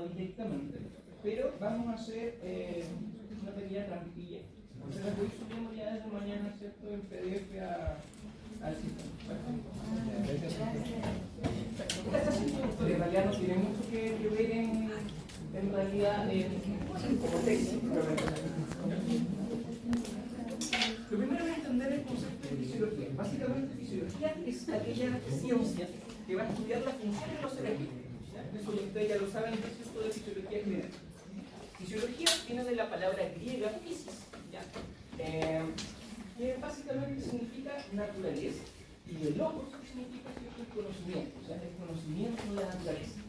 directamente, pero vamos a hacer una pequeña trampilla. Se las voy subiendo ya desde mañana, ¿cierto?, en PDF al sistema. En realidad no tiene mucho que ver en realidad como texto. Lo primero es entender el concepto de fisiología. Básicamente, fisiología es aquella ciencia que va a estudiar las funciones de los seres vivos. Eso ustedes ya lo saben, que es esto de fisiología general. Fisiología viene de la palabra griega physis, que básicamente significa naturaleza, y el logos significa el conocimiento, o sea, el conocimiento de la naturaleza.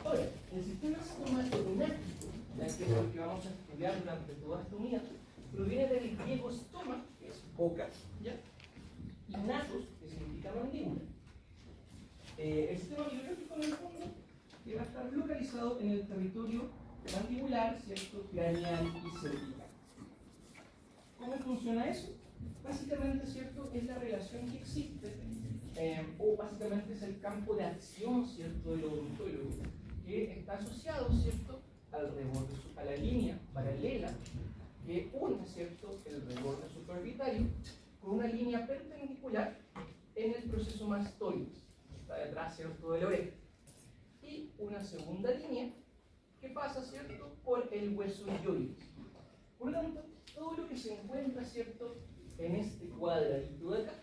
Ahora, el sistema estomatognático, que es lo que vamos a estudiar durante toda esta unidad, proviene del griego stoma, que es boca, y natos, que significa mandíbula. El sistema biológico, en el fondo, que va a estar localizado en el territorio mandibular, ¿cierto?, craneal y cervical. ¿Cómo funciona eso? Básicamente, ¿cierto?, es la relación que existe, o básicamente es el campo de acción, ¿cierto?, del odontólogo, que está asociado, ¿cierto?, a la línea paralela que une, ¿cierto?, el reborde supraorbitario con una línea perpendicular en el proceso mastoides, está detrás, ¿cierto?, de la oreja, y una segunda línea que pasa, ¿cierto?, por el hueso ioides. Por lo tanto, todo lo que se encuentra, ¿cierto?, en este cuadradito de acá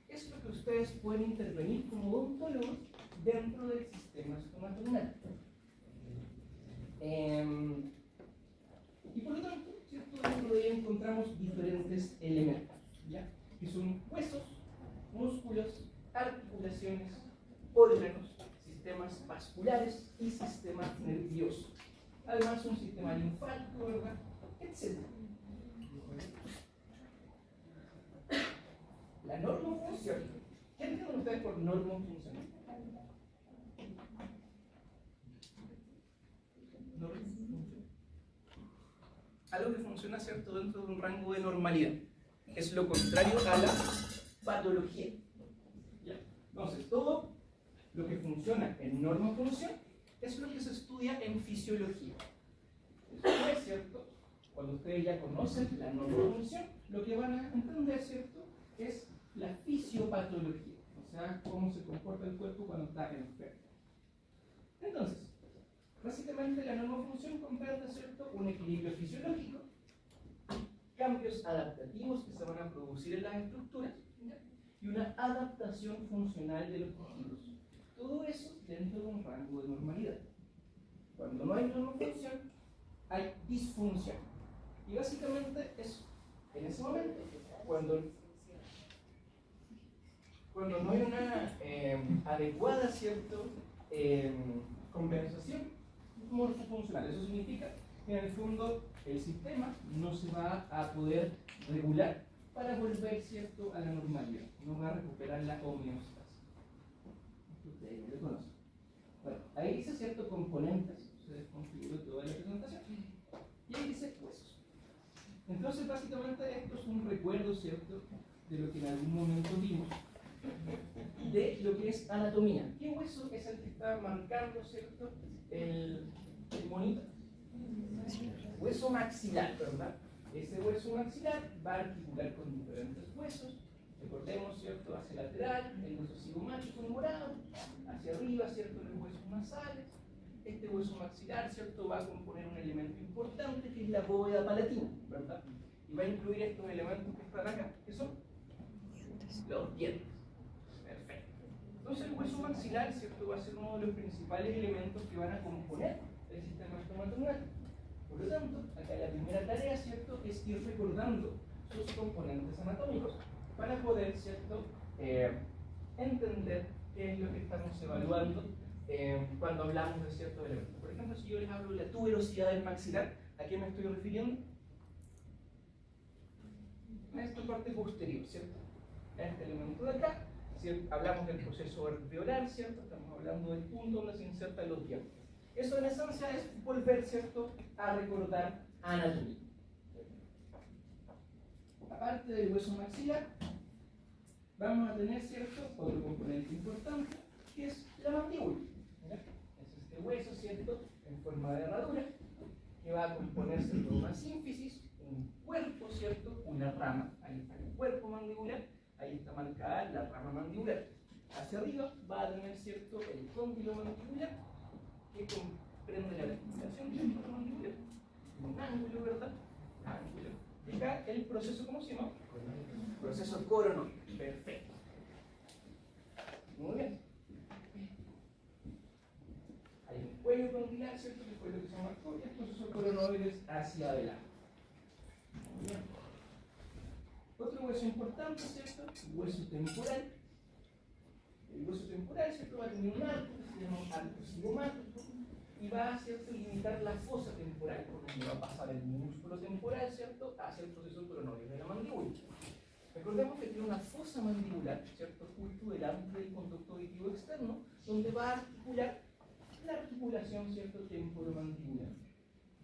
es lo que ustedes pueden intervenir como odontólogos dentro del sistema estomatognático. Y por lo tanto, ¿cierto?, dentro de ello encontramos diferentes elementos, que son huesos, músculos, articulaciones, órganos, sistemas vasculares y sistema nervioso. Además, un sistema linfático, ¿verdad?, etc. La normofunción. ¿Qué entienden ustedes por normofunción? Algo que funciona, ¿cierto?, dentro de un rango de normalidad. Es lo contrario a la patología. Entonces, todo lo que funciona en normofunción es lo que se estudia en fisiología. Después, ¿cierto?, cuando ustedes ya conocen la normofunción, lo que van a entender, ¿cierto?, es la fisiopatología, o sea, cómo se comporta el cuerpo cuando está enfermo. Entonces, básicamente la normofunción comprende, ¿cierto?, un equilibrio fisiológico, cambios adaptativos que se van a producir en las estructuras, y una adaptación funcional de los tejidos. Todo eso dentro de un rango de normalidad. Cuando no hay normofunción, hay disfunción. Y básicamente es en ese momento cuando no hay una adecuada, ¿cierto?, compensación morfofuncional. Eso significa que en el fondo el sistema no se va a poder regular para volver, ¿cierto?, a la normalidad. No va a recuperar la homeostasis. Ustedes lo conocen. Bueno, ahí dice, ¿cierto?, componentes. Se desconfiguró toda la presentación. Y ahí dice huesos. Entonces, básicamente, esto es un recuerdo, ¿cierto?, de lo que en algún momento vimos, de lo que es anatomía. ¿Qué hueso es el que está marcando, ¿cierto?, el monito? Hueso maxilar, ¿verdad? Ese hueso maxilar va a articular con diferentes huesos. Recordemos, ¿cierto?, hacia lateral, el hueso cigomático morado, hacia arriba, ¿cierto?, los huesos nasales. Este hueso maxilar, ¿cierto?, va a componer un elemento importante que es la bóveda palatina, ¿verdad? Y va a incluir estos elementos que están acá, que son los dientes. Perfecto. Entonces el hueso maxilar, ¿cierto?, va a ser uno de los principales elementos que van a componer el sistema estomatognático. Por lo tanto, acá la primera tarea, ¿cierto?, es ir recordando sus componentes anatómicos para poder, ¿cierto?, entender qué es lo que estamos evaluando cuando hablamos de ciertos elementos. Por ejemplo, si yo les hablo de la tuberosidad del maxilar, ¿a qué me estoy refiriendo? A esta parte posterior, ¿cierto? A este elemento de acá, ¿cierto? Hablamos del proceso alveolar, ¿cierto? Estamos hablando del punto donde se insertan los dientes. Eso en esencia es volver, ¿cierto?, a recordar anatomía. Aparte del hueso maxilar, vamos a tener, ¿cierto?, otro componente importante, que es la mandíbula. Ese es este hueso, ¿cierto? En forma de herradura, que va a componerse de una sínfisis, un cuerpo, ¿cierto? Una rama, ahí está el cuerpo mandibular, ahí está marcada la rama mandibular. Hacia arriba va a tener, ¿cierto?, el cóndilo mandibular, que comprende la articulación temporomandibular, un ángulo, ¿verdad? Ángulo. Y acá el proceso, ¿cómo se llama? Proceso coronoide. Perfecto. Muy bien. Hay un cuello condilar, ¿cierto? Que fue lo que se marcó, y el proceso coronoide es hacia adelante. Muy bien. Otro hueso importante, ¿cierto? Hueso temporal. El hueso temporal, ¿cierto? Va a tener un arco que se llama arco cigomático y va a, ¿cierto?, limitar la fosa temporal, por donde va a pasar el músculo temporal, ¿cierto?, hacia el proceso coronoide de la mandíbula. Recordemos que tiene una fosa mandibular, ¿cierto?, justo delante del conducto auditivo externo, donde va a articular la articulación, ¿cierto?, temporomandibular.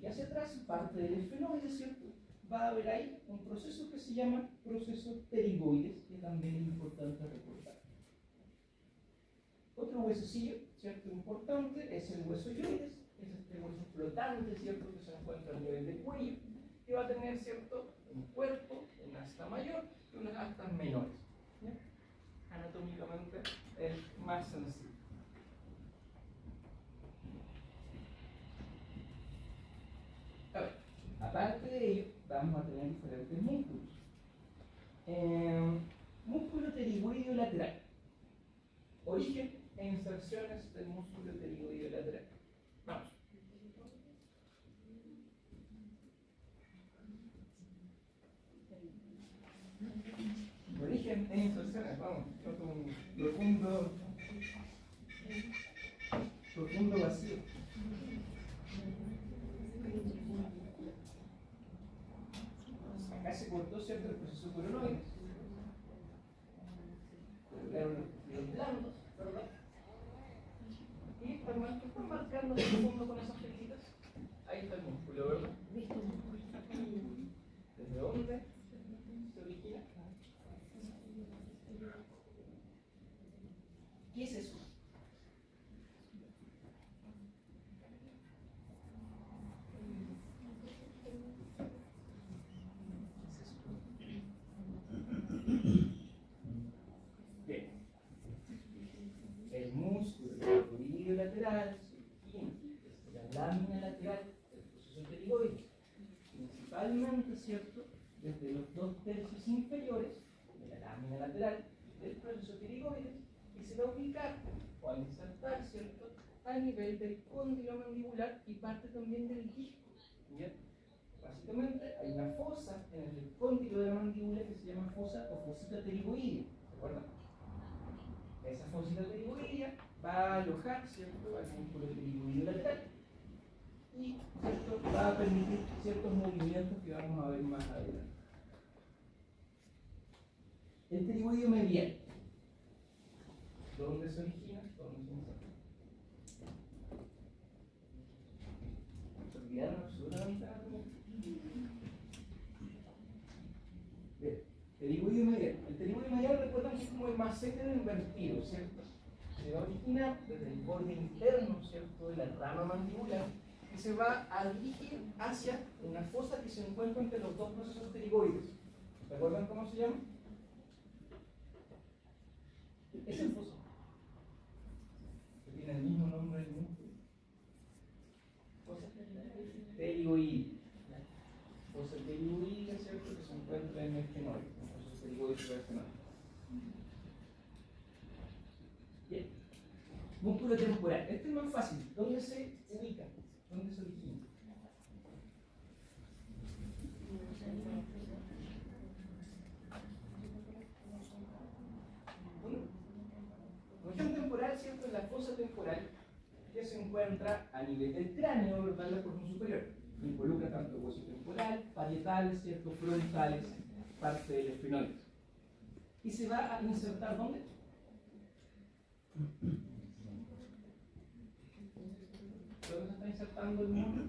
Y hacia atrás, parte del esfenoide, ¿cierto?, va a haber ahí un proceso que se llama proceso pterigoides, que también es importante recordar. Otro huesecillo, ¿cierto?, importante es el hueso ioides, es este hueso flotante, ¿cierto?, que se encuentra a nivel del cuello, que va a tener, ¿cierto?, un cuerpo, una asta mayor y unas astas menores. ¿Ya? Anatómicamente es más sencillo. A ver, aparte de ello, vamos a tener diferentes músculos. Músculo pterigoideo lateral. Origen e inserciones del músculo pterigoideo lateral. Vamos. Origen e inserciones, vamos. Un profundo vacío. Acá se cortó, ¿cierto?, el proceso coronoide. Los blandos, ¿verdad? Y están marcando el fondo con esas flechitas. Ahí está el músculo, ¿verdad? ¿Desde dónde se origina? ¿Qué es eso? Bien. El músculo pterigoideo lateral se origina desde la lámina lateral del proceso pterigoide, principalmente, ¿cierto?, desde los 2/3 inferiores de la lámina lateral del proceso pterigoide, y se va a ubicar o a insertar, ¿cierto?, a nivel del cóndilo mandibular y parte también del disco. ¿Bien? Básicamente hay una fosa en el cóndilo de la mandíbula que se llama fosa o fosita pterigoidea. ¿Se acuerdan? Esa fosita pterigoidea va a alojar, ¿cierto?, al músculo pterigoideo lateral y, ¿cierto?, va a permitir ciertos movimientos que vamos a ver más adelante. El pterigoideo medial. ¿Dónde se origina? ¿Dónde se inserta? ¿Se olvidaron absolutamente nada? Bien, pterigoideo medial. El pterigoideo medial, recuerdan que es como el macete invertido, ¿cierto? Se va a originar desde el borde interno, ¿cierto?, de la rama mandibular, y se va a dirigir hacia una fosa que se encuentra entre los dos procesos pterigoides. ¿Recuerdan cómo se llama? Es el fosa. Tiene el mismo nombre del músculo. Fosa pterigoidea. Fosa pterigoidea, ¿cierto?, que se encuentra en el esfenoide, en el proceso pterigoideo del esfenoide. Bien. Músculo temporal. Este es más fácil. ¿Dónde se ubica? ¿Dónde se origina? Región temporal, ¿cierto?, en la fosa temporal que se encuentra a nivel del cráneo, ¿verdad?, la porción superior. Involucra tanto hueso temporal, parietales, ¿cierto?, frontales, parte del esfenoide. Y se va a insertar, ¿dónde? ¿Dónde se está insertando el músculo?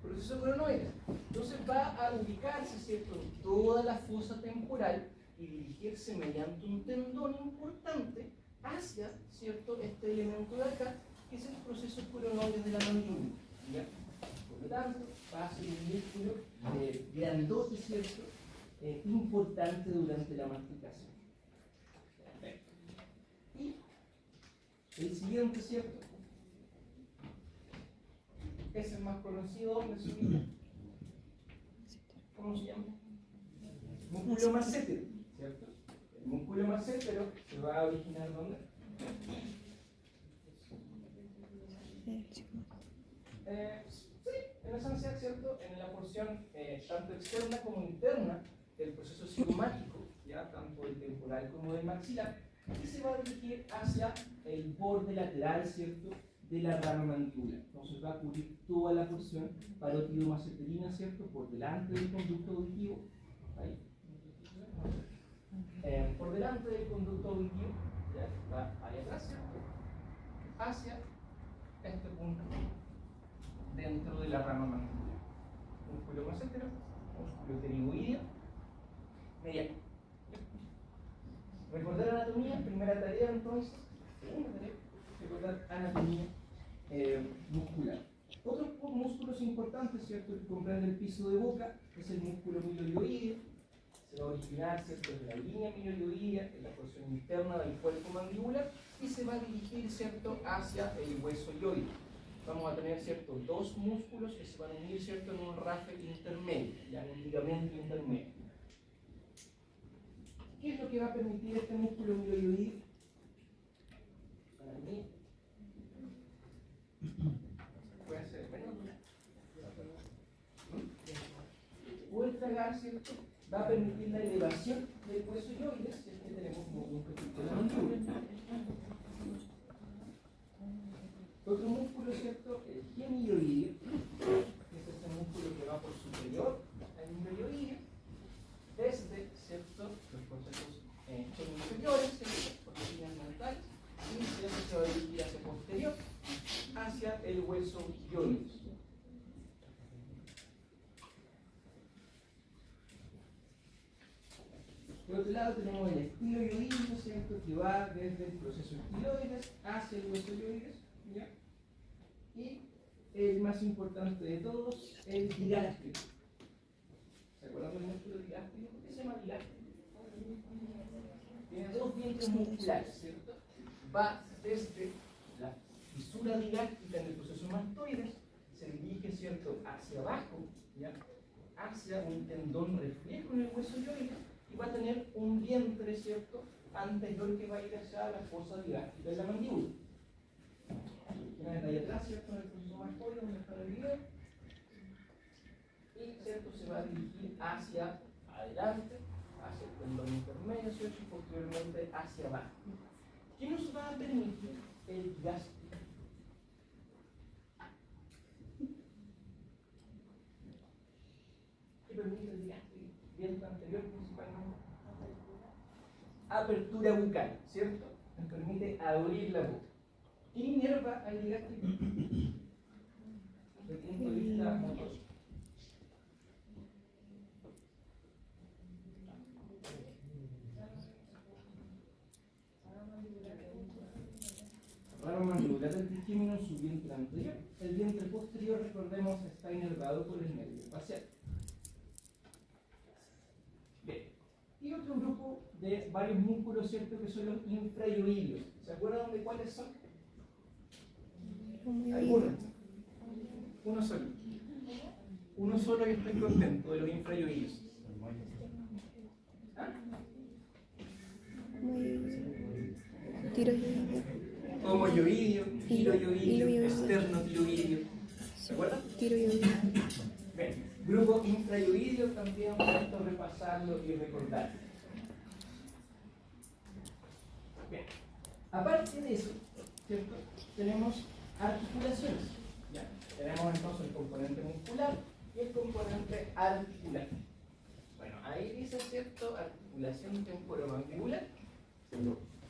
Proceso coronoide. Entonces va a ubicarse, ¿cierto?, en toda la fosa temporal y dirigirse mediante un tendón importante hacia, ¿cierto?, este elemento de acá, que es el proceso coronoide de la mandíbula. ¿Ya? Por lo tanto, va a ser un músculo grandote, ¿cierto?, importante durante la masticación. Perfecto. Y el siguiente, ¿cierto? Es el más conocido de su vida. ¿Cómo se llama? Músculo massétero, ¿cierto? El músculo massétero se va a originar ¿dónde? Sí, en esencia, ¿cierto? En la porción tanto externa como interna del proceso cigomático, ya tanto del temporal como del maxilar, y se va a dirigir hacia el borde lateral, ¿cierto?, de la rama mandibular. Entonces va a cubrir toda la porción parótido-maceterina, ¿cierto?, por delante del conducto auditivo, ahí. Por delante del conducto auditivo, ya va ahí atrás, ¿cierto?, hacia este punto dentro de la rama mandibular. Músculo massétero, músculo pterigoideo, mediano. Recordar anatomía, primera tarea entonces, segunda tarea, recordar anatomía muscular. Otros músculos importantes, ¿cierto?, que comprende el piso de boca, es el músculo milioioideo. Se va a originar, ¿cierto?, desde la línea milioioidea, en la porción interna del cuerpo mandibular, y se va a dirigir, ¿cierto?, hacia el hueso yoide. Vamos a tener, ¿cierto?, dos músculos que se van a unir, ¿cierto?, en un rafe intermedio, ya en un ligamento intermedio. ¿Qué es lo que va a permitir este músculo milioioideo? Para mí, puede ser menos. Poder tragar, ¿cierto?, va a permitir la elevación del hueso yoides, si es que tenemos un poquito de la mandíbula. Otro músculo, ¿cierto?, el gemilloideo, que es este músculo que va por superior al milioideo, desde, ¿cierto?, los procesos son inferiores, ¿cierto?, por las líneas mentales, y se va a dirigir hacia posterior, hacia el hueso yoides. Por otro lado tenemos el estiloioideo, ¿cierto?, que va desde el proceso estiloides hacia el hueso yoides, ¿ya? Y el más importante de todos, el digástrico. ¿Se acuerdan del músculo digástrico? ¿Por qué se llama digástrico? Tiene dos vientres musculares, ¿cierto? Va desde la fisura digástrica en el proceso mastoides, se dirige, ¿cierto?, hacia abajo, ¿ya?, hacia un tendón reflejo en el hueso yoides, y va a tener un vientre, ¿cierto?, anterior que va a ir hacia la fosa digástrica de la mandíbula. Tienen ahí atrás, ¿cierto?, en el proceso mastoide, donde está el video, y, ¿cierto?, se va a dirigir hacia adelante, hacia el tendón intermedio, ¿cierto?, y posteriormente hacia abajo. ¿Qué nos va a permitir el digástrico? ¿Qué permite el digástrico? Vientre anterior principalmente. Apertura bucal, ¿cierto? Nos permite abrir la boca. ¿Qué inerva al digástrico? Desde el punto de vista motor. Rama mandibular del trigémino en su vientre anterior. El vientre posterior, recordemos, está inervado por el nervio facial. Bien. Y otro grupo de varios músculos, ¿cierto?, que son los infraioideos. ¿Se acuerdan de cuáles son? Algunos. Uno solo. Uno solo y estoy contento de los infraioideos. ¿Ah? Homoyoideo, tiroyoideo, externotiroideo. ¿Se acuerdan? Tiroyoideo. Bien. Grupo infrayoideo también vamos a repasarlo y recordarlo. Bien. Aparte de eso, ¿cierto?, tenemos articulaciones. ¿Ya? Tenemos entonces el componente muscular y el componente articular. Bueno, ahí dice, ¿cierto?, articulación temporomandibular.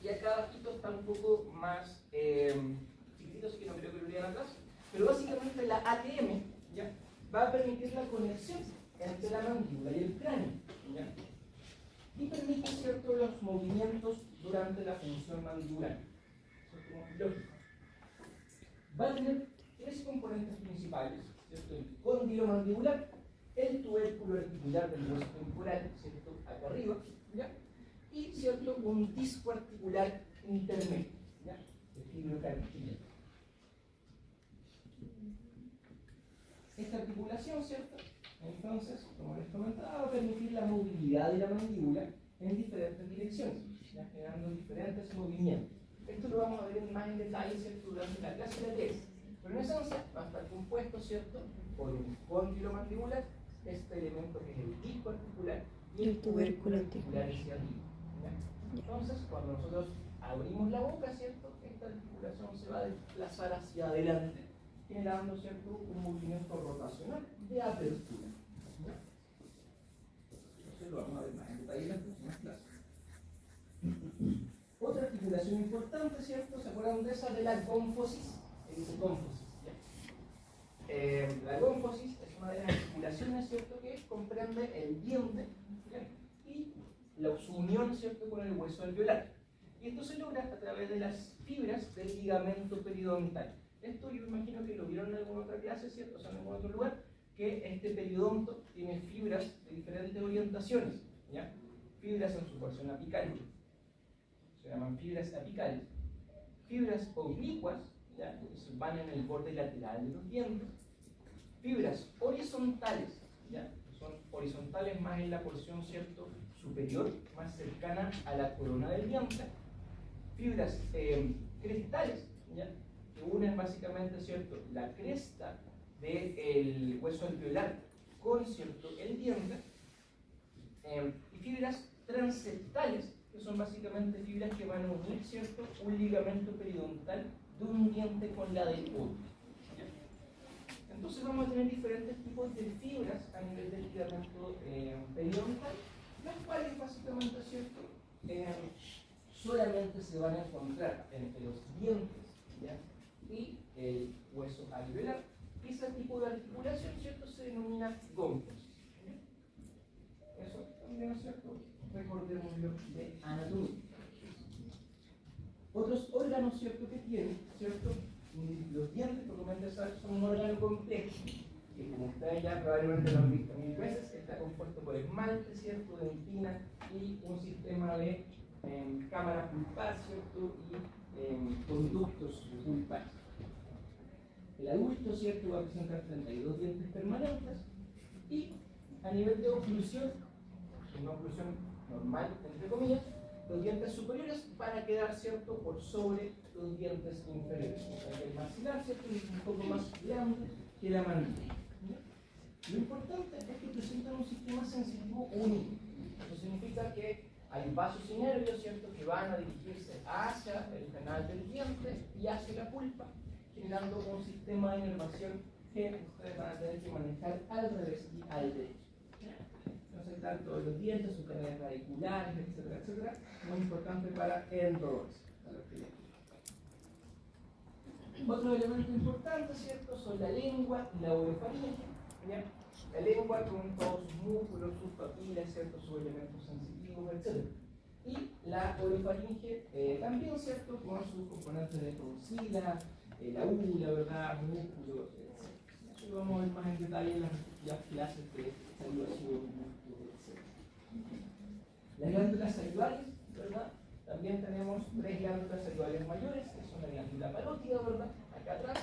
Y acá abajito está un poco más chiquitito, así que no creo que lo lean atrás. Pero básicamente la ATM, ¿ya?, va a permitir la conexión entre la mandíbula y el cráneo, ¿ya?, y permite, ¿cierto?, ¿cierto?, los movimientos durante la función mandibular. Eso es como lógico. Va a tener tres componentes principales, ¿cierto? El cóndilo mandibular, el tubérculo articular del hueso temporal, ¿cierto?, acá arriba, ¿ya? Y, ¿cierto?, un disco articular intermedio, ¿ya?, el fibrocartílago. Esta articulación, ¿cierto?, entonces, como les comentaba, va a permitir la movilidad de la mandíbula en diferentes direcciones, ¿ya?, generando diferentes movimientos. Esto lo vamos a ver más en detalle, ¿cierto?, durante la clase de la tesis. Pero en esencia va a estar compuesto, ¿cierto?, por un cóndilo mandibular, este elemento que es el disco articular, y el tubérculo articular hacia arriba, ¿ya? Entonces, cuando nosotros abrimos la boca, ¿cierto?, esta articulación se va a desplazar hacia adelante, generando, ¿cierto?, un movimiento rotacional de apertura, ¿ya? Entonces lo vamos a ver más en detalle en las próximas clases. Otra articulación importante, ¿cierto? ¿Se acuerdan de esa de la gónfosis? La gónfosis es una de las articulaciones, ¿cierto?, que comprende el diente, ¿ya?, y su unión, ¿cierto?, con el hueso alveolar. Y esto se logra a través de las fibras del ligamento periodontal. Esto yo imagino que lo vieron en alguna otra clase, ¿cierto?, o sea, en algún otro lugar, que este periodonto tiene fibras de diferentes orientaciones, ¿ya? Fibras en su porción apical, se llaman fibras apicales, fibras oblicuas, ¿ya?, que van en el borde lateral de los dientes, fibras horizontales, ¿ya?, que son horizontales más en la porción, ¿cierto?, superior, más cercana a la corona del diente, fibras crestales, ¿ya?, que unen básicamente, ¿cierto?, la cresta del hueso alveolar con, ¿cierto?, el diente, y fibras transeptales, que son básicamente fibras que van a unir, ¿cierto?, un ligamento periodontal de un diente con la del otro. Entonces vamos a tener diferentes tipos de fibras a nivel del ligamento periodontal, las cuales básicamente, ¿cierto?, solamente se van a encontrar entre los dientes, ¿ya?, y el hueso alveolar. Y ese tipo de articulación, ¿cierto?, se denomina gónfosis. Eso también es cierto, recordémoslo de anatomía. Otros órganos, ¿cierto?, que tienen, ¿cierto?, los dientes, por lo menos son un órgano complejo, que como ustedes ya probablemente lo han visto mil veces, está compuesto por esmalte, ¿cierto?, dentina y un sistema de cámara pulpar, ¿cierto?, y conductos pulpares. El adulto, ¿cierto?, va a presentar 32 dientes permanentes y a nivel de oclusión, una oclusión normal, entre comillas, los dientes superiores van a quedar, ¿cierto?, por sobre los dientes inferiores. O sea que el maxilar, ¿cierto?, es un poco más grande que la mandíbula. Lo importante es que presentan un sistema sensitivo único. Eso significa que hay vasos y nervios, ¿cierto?, que van a dirigirse hacia el canal del diente y hacia la pulpa, generando un sistema de inervación que ustedes van a tener que manejar al revés y al derecho. Entonces están todos los dientes, sus canales radiculares, etcétera, etcétera, muy importante para el dolor. Otro elemento importante, ¿cierto?, son la lengua y la orofaringe. ¿Ya? La lengua con todos sus músculos, sus papilas, ¿cierto?, sus elementos sensitivos, etc. Y la orofaringe también, ¿cierto?, con sus componentes de tonsila, la úvula, ¿verdad?, músculos, etc. Eso lo vamos a ver más en detalle en las clases de salivación, músculos, etc. Las glándulas salivales, ¿verdad? También tenemos tres glándulas salivales mayores, que son la glándula parótida, ¿verdad?, acá atrás,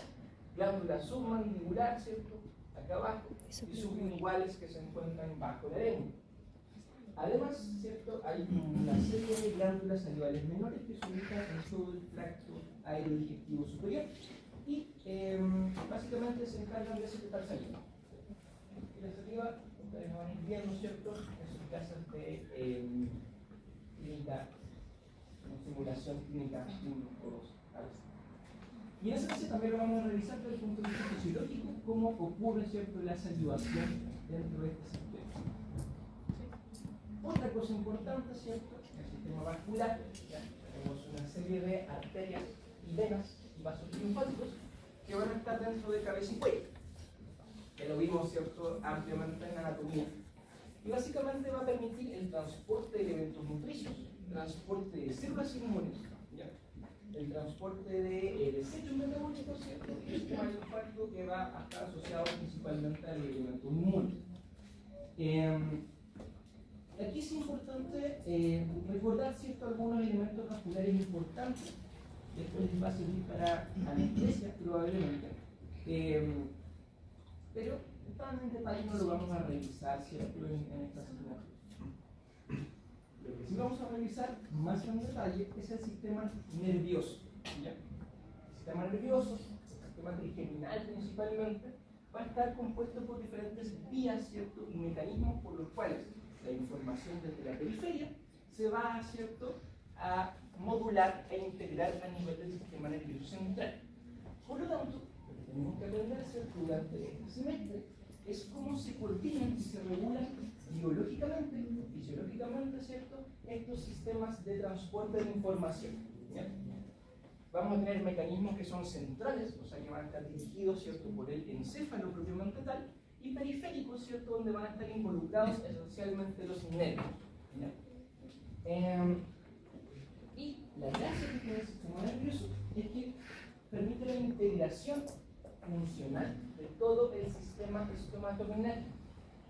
glándula submandibular, ¿cierto?, acá abajo, y sublinguales que se encuentran bajo la lengua. Además, ¿cierto?, hay una serie de glándulas salivales menores que se ubican en todo el tracto aerodigestivo superior y básicamente se encargan de secretar saliva. Y la saliva, ustedes van a ir viendo, ¿cierto?, en sus clases de clínica, simulación clínica 1 o 2. Y en ese caso también lo vamos a revisar desde el punto de vista fisiológico, cómo ocurre, ¿cierto?, la salivación dentro de este sistema. Otra cosa importante, ¿cierto?, el sistema vascular. ¿Ya? Tenemos una serie de arterias y venas y vasos linfáticos que van a estar dentro de cabeza y cuello, que lo vimos, ¿cierto?, ampliamente en anatomía. Y básicamente va a permitir el transporte de elementos nutricios transporte de células inmunes, ¿ya? El transporte de desechos metabólicos, ¿cierto? Y el sistema linfático que va a estar asociado principalmente al elemento inmune. Aquí es importante recordar, ¿cierto?, algunos elementos vasculares importantes. Esto les va a servir para anestesia probablemente. Pero tan en detalle no lo vamos a revisar, ¿cierto?, en esta asignatura. Lo que sí vamos a revisar más en detalle es el sistema nervioso, ¿ya? El sistema nervioso, el sistema trigeminal principalmente, va a estar compuesto por diferentes vías, ¿cierto?, y mecanismos por los cuales la información desde la periferia se va, ¿cierto?, a modular e integrar a nivel del sistema nervioso central. Por lo tanto, lo que tenemos que aprender, ¿cierto?, durante este semestre es cómo se coordinan y se regulan biológicamente, fisiológicamente, ¿cierto?, estos sistemas de transporte de información, ¿ya? Vamos a tener mecanismos que son centrales, o sea, que van a estar dirigidos, ¿cierto?, por el encéfalo propiamente tal, y periféricos, ¿cierto?, donde van a estar involucrados esencialmente los nervios, ¿ya? Y la gracia que tiene el sistema nervioso es que permite la integración funcional de todo el sistema estomato-renal.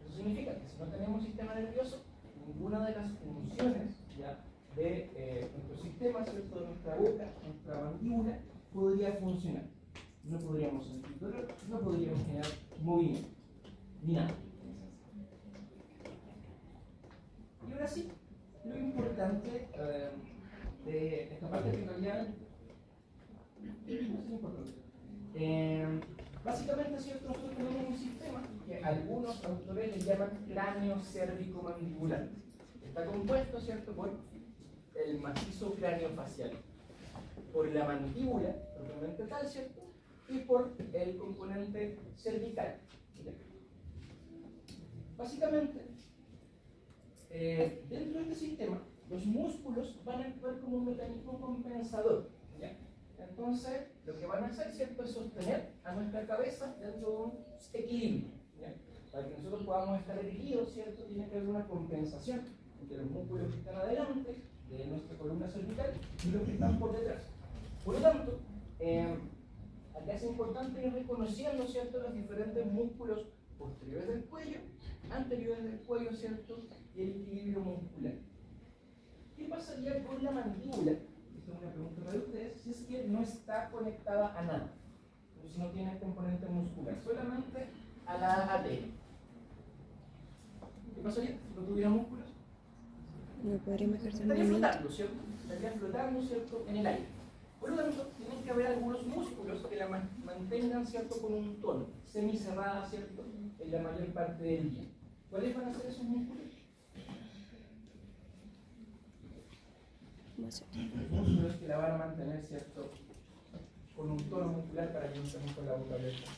Eso significa que si no tenemos sistema nervioso, ninguna de las funciones, ¿ya?, de nuestro sistema, ¿cierto?, de nuestra boca, nuestra mandíbula, podría funcionar. No podríamos sentir dolor, no podríamos generar movimiento, ni nada. Y ahora sí, lo importante de esta parte que en realidad no es importante. Básicamente, ¿cierto?, nosotros tenemos un sistema que algunos autores le llaman cráneo cérvico-mandibular. Está compuesto, ¿cierto?, por el macizo cráneo facial, por la mandíbula, propiamente tal, ¿cierto?, y por el componente cervical. Básicamente, dentro de este sistema, los músculos van a actuar como un mecanismo compensador, ¿ya? Entonces, lo que van a hacer, ¿cierto?, es sostener a nuestra cabeza dentro de un equilibrio, ¿ya? Para que nosotros podamos estar erguidos, ¿cierto?, tiene que haber una compensación entre los músculos que están adelante de nuestra columna cervical y los que están por detrás. Por lo tanto, acá es importante ir reconociendo, ¿cierto?, los diferentes músculos posteriores del cuello, anteriores del cuello, ¿cierto?, y el equilibrio muscular. ¿Qué pasaría con la mandíbula? Esta es una pregunta para ustedes, si es que no está conectada a nada, si no tiene componente muscular, solamente a la arteria. ¿Qué pasaría si no tuviera músculos? No podríamos ejercer Estaría movimiento. flotando, ¿cierto? Estaría flotando, ¿cierto?, en el aire. Por lo tanto, tienen que haber algunos músculos que la mantengan, ¿cierto?, con un tono, semicerrada, ¿cierto?, en la mayor parte del día. ¿Cuáles van a ser esos músculos? Los músculos que la van a mantener, ¿cierto?, con un tono muscular para que no estemos con la boca abierta.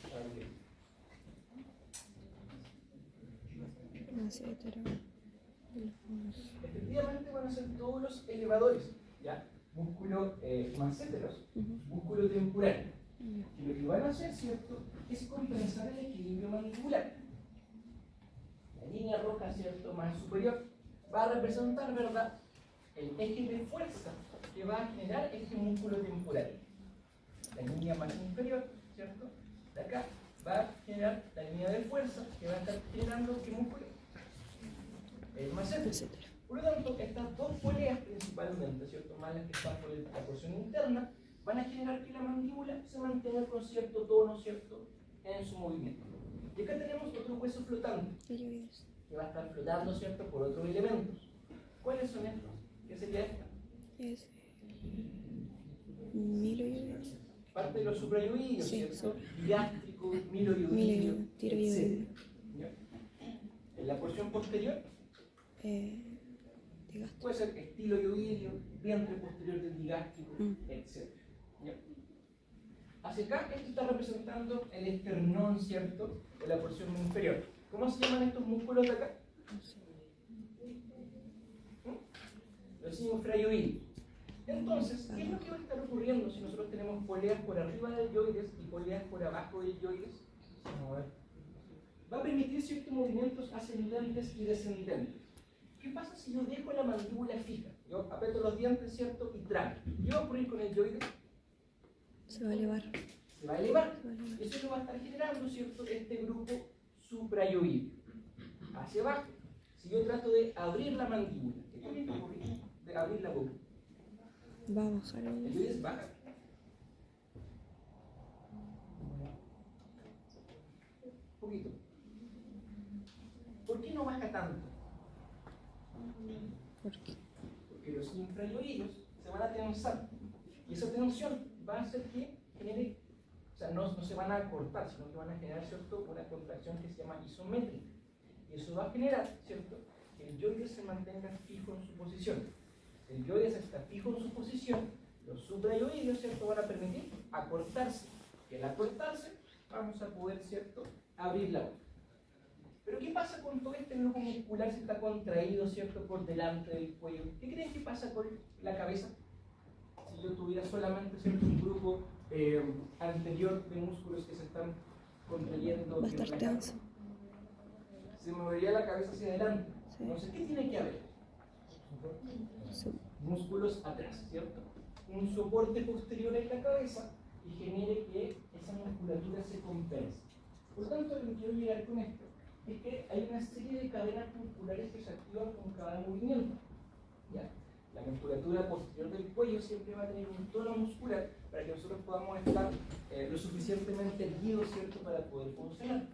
Efectivamente van a ser todos los elevadores, ¿ya? Músculo masséteros, músculo temporal. Y lo que van a hacer, ¿cierto?, es compensar el equilibrio mandibular. La línea roja, ¿cierto?, más superior, va a representar, ¿verdad?, el eje de fuerza que va a generar este músculo temporal. La línea más inferior, ¿cierto?, de acá, va a generar la línea de fuerza que va a estar generando ¿qué músculo? El massétero. Por lo tanto, estas dos poleas principalmente, ¿cierto?, más las que están por la porción interna, van a generar que la mandíbula se mantenga con cierto tono, ¿cierto?, en su movimiento. Y acá tenemos otro hueso flotante, que va a estar flotando, ¿cierto?, por otros elementos. ¿Cuáles son estos? ¿Qué sería esta? Es miloioideo. Parte de los suprayoideos, Sí, ¿cierto? Gástrico, miloioideo, tiroideo. En la porción posterior Digástrico. puede ser estiloioideo, vientre posterior del digástrico, etc. ¿Ya? Hacia acá, esto está representando el esternón, ¿cierto?, de la porción inferior. ¿Cómo se llaman estos músculos de acá? Los infrayoides. Entonces, ¿qué es lo que va a estar ocurriendo si nosotros tenemos poleas por arriba del yoides y poleas por abajo del yoides? Vamos a ver. Va a permitir ciertos movimientos ascendentes y descendentes. ¿Qué pasa si yo dejo la mandíbula fija? Yo aprieto los dientes, ¿cierto? Y trago. ¿Qué va a ocurrir con el yoide? Se va a elevar. Se va a elevar. Se va a elevar. Eso lo va a estar generando, ¿cierto? Este grupo suprayoide. Hacia abajo. Si yo trato de abrir la mandíbula, ¿qué tiene que ocurrir? De abrir la boca. Va a bajar El el... yoides baja. Un poquito. ¿Por qué no baja tanto? ¿Por qué? Porque los infrayoides se van a tensar. Y esa tensión va a hacer que genere, o sea, no se van a acortar, sino que van a generar, ¿cierto?, una contracción que se llama isométrica. Y eso va a generar, ¿cierto?, que el yoide se mantenga fijo en su posición. Si el yoide está fijo en su posición, los suprayoides, ¿cierto?, van a permitir acortarse. Y al acortarse, vamos a poder, ¿cierto?, abrir la boca. Pero ¿qué pasa con todo este grupo muscular si está contraído, ¿cierto?, por delante del cuello? ¿Qué creen que pasa con la cabeza? Si yo tuviera solamente, ¿cierto?, un grupo anterior de músculos que se están contrayendo. Va a estar tenso. Se movería la cabeza hacia adelante. Sí. Entonces, ¿qué tiene que haber? Su- Músculos atrás, ¿cierto? Un soporte posterior en la cabeza y genere que esa musculatura se compense. Por tanto, lo que quiero llegar con esto es que hay una serie de cadenas musculares que se activan con cada movimiento. ¿Ya? La musculatura posterior del cuello siempre va a tener un tono muscular para que nosotros podamos estar lo suficientemente erguidos, ¿cierto?, para poder funcionar.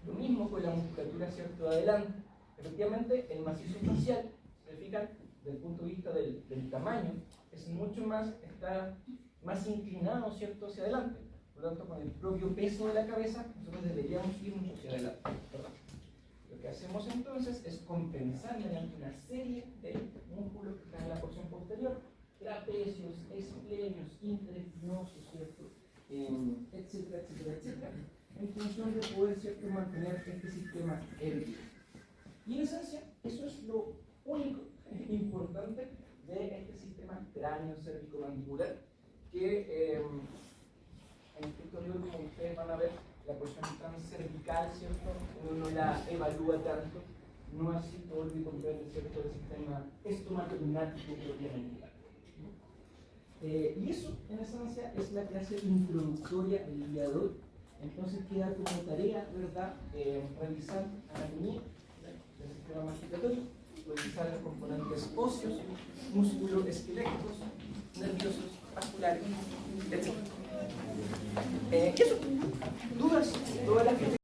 Lo mismo con la musculatura, ¿cierto?, de adelante. Efectivamente, el macizo facial, se fijan, desde el punto de vista del tamaño, es mucho más, está más inclinado, ¿cierto?, hacia adelante. Por lo tanto, con el propio peso de la cabeza, nosotros deberíamos irnos hacia adelante, ¿verdad? Lo que hacemos entonces es compensar mediante una serie de músculos que están en la porción posterior, trapecios, esplenios, interespinosos, ¿cierto?, etcétera, etcétera, etcétera, en función de poder, ¿cierto?, mantener este sistema erguido. Y en esencia, eso es lo único importante de este sistema cráneo-cérvico-mandibular, que en este tutorial, como ustedes van a ver, la porción tan cervical, ¿cierto?, uno no la evalúa tanto, no así todo lo que comprende, ¿cierto?, el sistema estomatognático propiamente tal. Y eso, en esencia, es la clase introductoria del día de hoy. Entonces queda como tarea, ¿verdad?, revisar anatomía del sistema masticatorio, revisar los componentes óseos, músculos, esqueléticos, nerviosos, vasculares, etc. ¿Qué eso? ¿Dudas? Todas las que